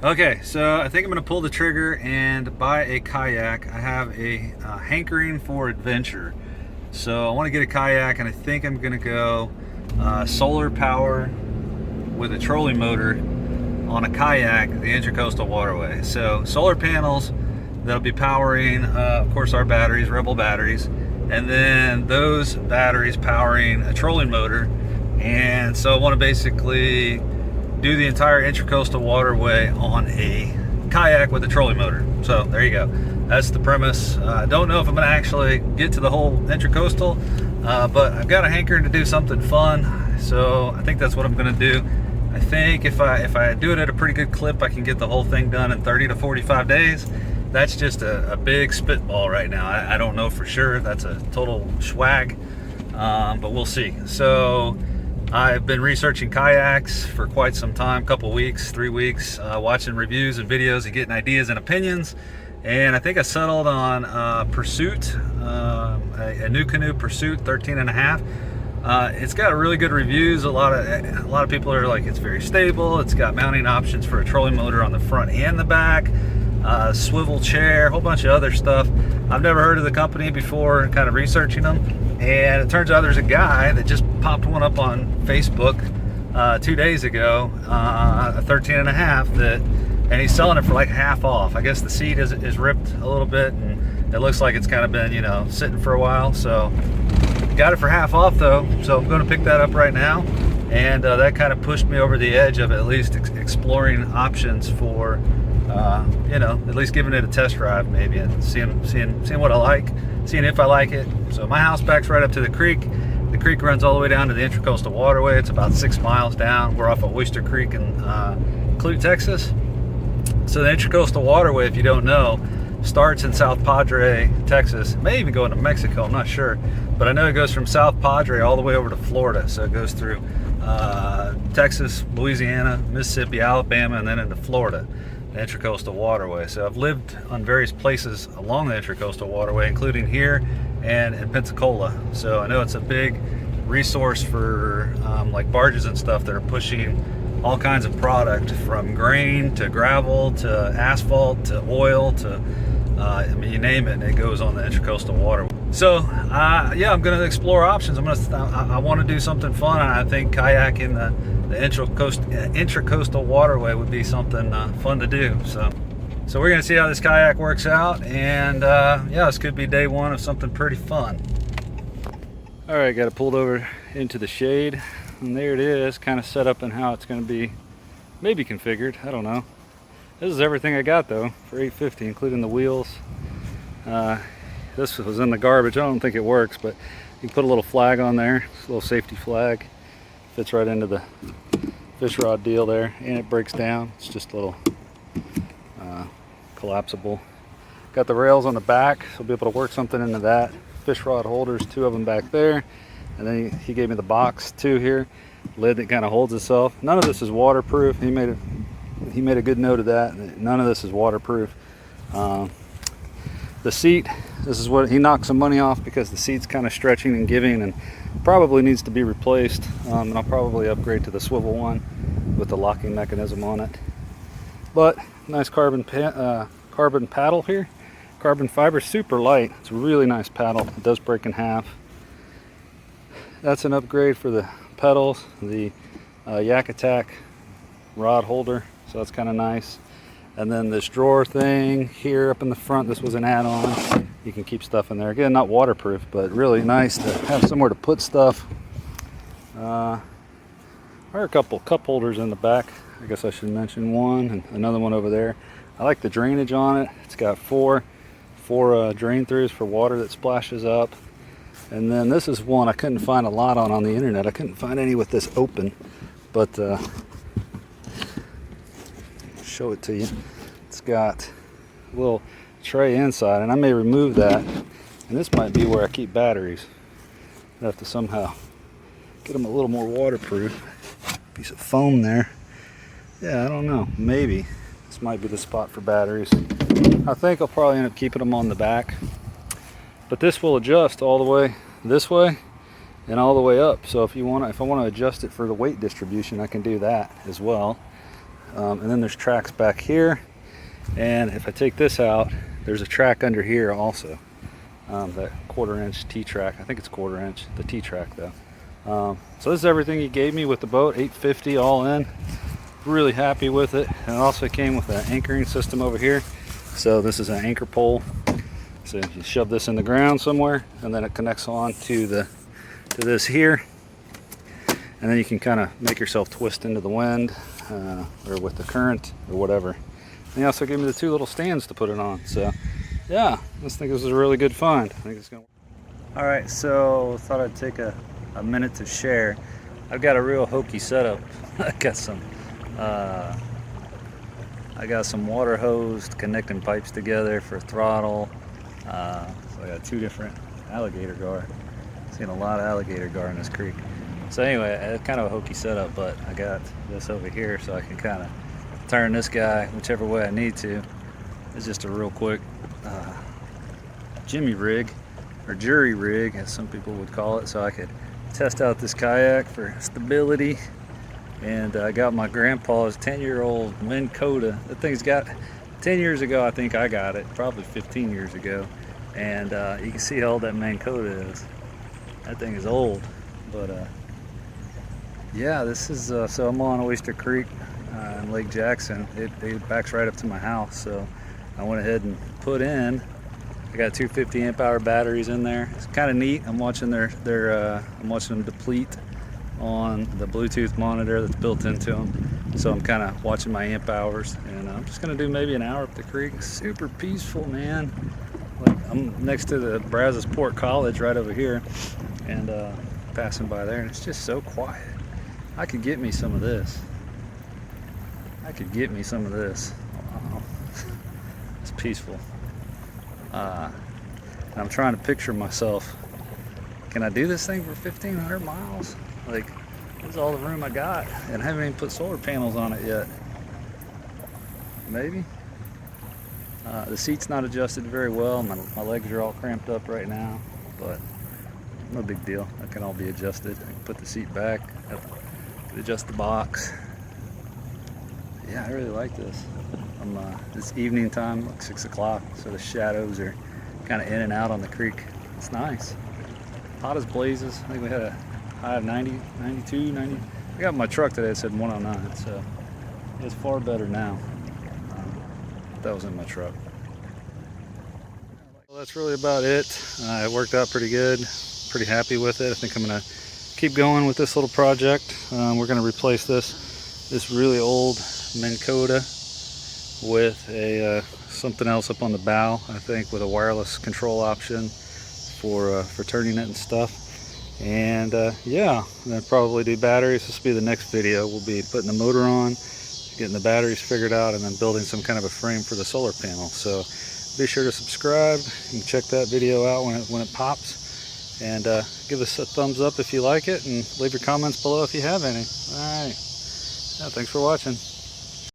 Okay, so I think I'm going to pull the trigger and buy a kayak. I have a hankering for adventure. So I want to get a kayak, and I think I'm going to go solar power with a trolling motor on a kayak, the Intra-Coastal Waterway. So solar panels that'll be powering, of course, our batteries, Rebel batteries, and then those batteries powering a trolling motor. And so I want to basically do the entire Intra-Coastal Waterway on a kayak with a trolling motor. So there you go. That's the premise. I don't know if I'm going to actually get to the whole Intra-Coastal, but I've got a hankering to do something fun. So I think that's what I'm going to do. I think if I do it at a pretty good clip, I can get the whole thing done in 30 to 45 days. That's just a big spitball right now. I don't know for sure. That's a total swag, but we'll see. So I've been researching kayaks for quite some time, couple weeks, 3 weeks, watching reviews and videos and getting ideas and opinions. And I think I settled on Pursuit, a new canoe Pursuit 13.5. It's got really good reviews. A lot of people are like, it's very stable. It's got mounting options for a trolling motor on the front and the back, swivel chair, a whole bunch of other stuff. I've never heard of the company before, kind of researching them, and it turns out there's a guy that just popped one up on Facebook 2 days ago, a 13.5 and he's selling it for like half off. I guess the seat is ripped a little bit, and it looks like it's kind of been, you know, sitting for a while. So got it for half off though, so I'm going to pick that up right now. And that kind of pushed me over the edge of at least exploring options for you know, at least giving it a test drive maybe, and seeing what I like, seeing if I like it. So my house backs right up to the creek. The creek runs all the way down to the Intra-Coastal Waterway. It's about 6 miles down. We're off of Oyster Creek in Clute, Texas. So the Intra-Coastal Waterway, if you don't know, starts in South Padre, Texas. It may even go into Mexico, I'm not sure. But I know it goes from South Padre all the way over to Florida. So it goes through Texas, Louisiana, Mississippi, Alabama, and then into Florida, the Intra-Coastal Waterway. So I've lived on various places along the Intra-Coastal Waterway, including here and in Pensacola. So I know it's a big resource for like barges and stuff that are pushing all kinds of product, from grain to gravel to asphalt to oil to I mean, you name it, and it goes on the Intra-Coastal Waterway. So yeah, I'm going to explore options. I want to do something fun, and I think kayaking the Intra-Coastal Waterway would be something fun to do. So we're going to see how this kayak works out, and yeah, this could be day one of something pretty fun. All right, got it pulled over into the shade, and there it is, kind of set up and how it's going to be maybe configured. I don't know. This is everything I got though for $850, including the wheels. This was in the garbage. I don't think it works, but you can put a little flag on there. It's a little safety flag. Fits right into the fish rod deal there, and it breaks down. It's just a little collapsible. Got the rails on the back, so I'll be able to work something into that. Fish rod holders, 2 of them back there. And then he gave me the box too here. Lid that kind of holds itself. None of this is waterproof. He made a good note of that. None of this is waterproof. The seat, this is what he knocked some money off, because the seat's kind of stretching and giving and probably needs to be replaced. And I'll probably upgrade to the swivel one with the locking mechanism on it. But nice carbon paddle here. Carbon fiber, super light. It's a really nice paddle. It does break in half. That's an upgrade for the pedals, the Yak Attack rod holder, so that's kind of nice. And then this drawer thing here up in the front, this was an add-on. You can keep stuff in there. Again, not waterproof, but really nice to have somewhere to put stuff. There are a couple cup holders in the back. I guess I should mention one, and another one over there. I like the drainage on it. It's got four drain throughs for water that splashes up. And then this is one I couldn't find a lot on the internet. I couldn't find any with this open, but show it to you. It's got a little tray inside, and I may remove that, and this might be where I keep batteries. I have to somehow get them a little more waterproof. Piece of foam there. Yeah, I don't know, maybe this might be the spot for batteries. I think I'll probably end up keeping them on the back, but this will adjust all the way this way and all the way up. So if I want to adjust it for the weight distribution, I can do that as well. and then there's tracks back here, and if I take this out, there's a track under here also, that 1/4 inch T-track. I think it's 1/4 inch, the T-track though. So this is everything he gave me with the boat, $850 all in. Really happy with it. And it also came with an anchoring system over here. So this is an anchor pole. So you shove this in the ground somewhere, and then it connects on to this here, and then you can kind of make yourself twist into the wind or with the current or whatever. And he also gave me the 2 little stands to put it on. So yeah, I just think this is a really good find. I think it's gonna. All right, so thought I'd take a minute to share. I've got a real hokey setup. I got some water hose connecting pipes together for throttle. So I got 2 different alligator gar. Seen a lot of alligator gar in this creek. So anyway, it's kind of a hokey setup, but I got this over here so I can kind of turn this guy whichever way I need to. It's just a real quick jimmy rig, or jury rig as some people would call it, so I could test out this kayak for stability. And I got my grandpa's 10-year-old Minn Kota. That thing's got 10 years ago, I think I got it, probably 15 years ago. And you can see how old that Minn Kota is. That thing is old. But yeah, this is, so I'm on Oyster Creek in Lake Jackson. It backs right up to my house. So I went ahead and put in, I got 2 50 amp hour batteries in there. It's kind of neat. I'm watching I'm watching them deplete on the Bluetooth monitor that's built into them. So I'm kind of watching my amp hours, and I'm just gonna do maybe an hour up the creek. Super peaceful, man. Like, I'm next to the Brazos Port College right over here, and passing by there, and it's just so quiet. I could get me some of this. Wow. It's peaceful. I'm trying to picture myself. Can I do this thing for 1,500 miles? Like, this is all the room I got, and I haven't even put solar panels on it yet. Maybe. The seat's not adjusted very well. My legs are all cramped up right now, but no big deal. That can all be adjusted. I can put the seat back, adjust the box. Yeah, I really like this. It's evening time, like 6 o'clock, so the shadows are kind of in and out on the creek. It's nice. Hot as blazes. I think we had a high of 90, 92, 90. I got my truck today, it said 109, so it's far better now. That was in my truck. Well, that's really about it. It worked out pretty good. Pretty happy with it. I think I'm gonna keep going with this little project. We're gonna replace this really old Minn Kota with a something else up on the bow, I think, with a wireless control option for turning it and stuff. And yeah, I'm gonna probably do batteries. This will be the next video. We'll be putting the motor on, getting the batteries figured out, and then building some kind of a frame for the solar panel. So be sure to subscribe. You can check that video out when it pops, and give us a thumbs up if you like it, and leave your comments below if you have any. All right. Yeah, thanks for watching.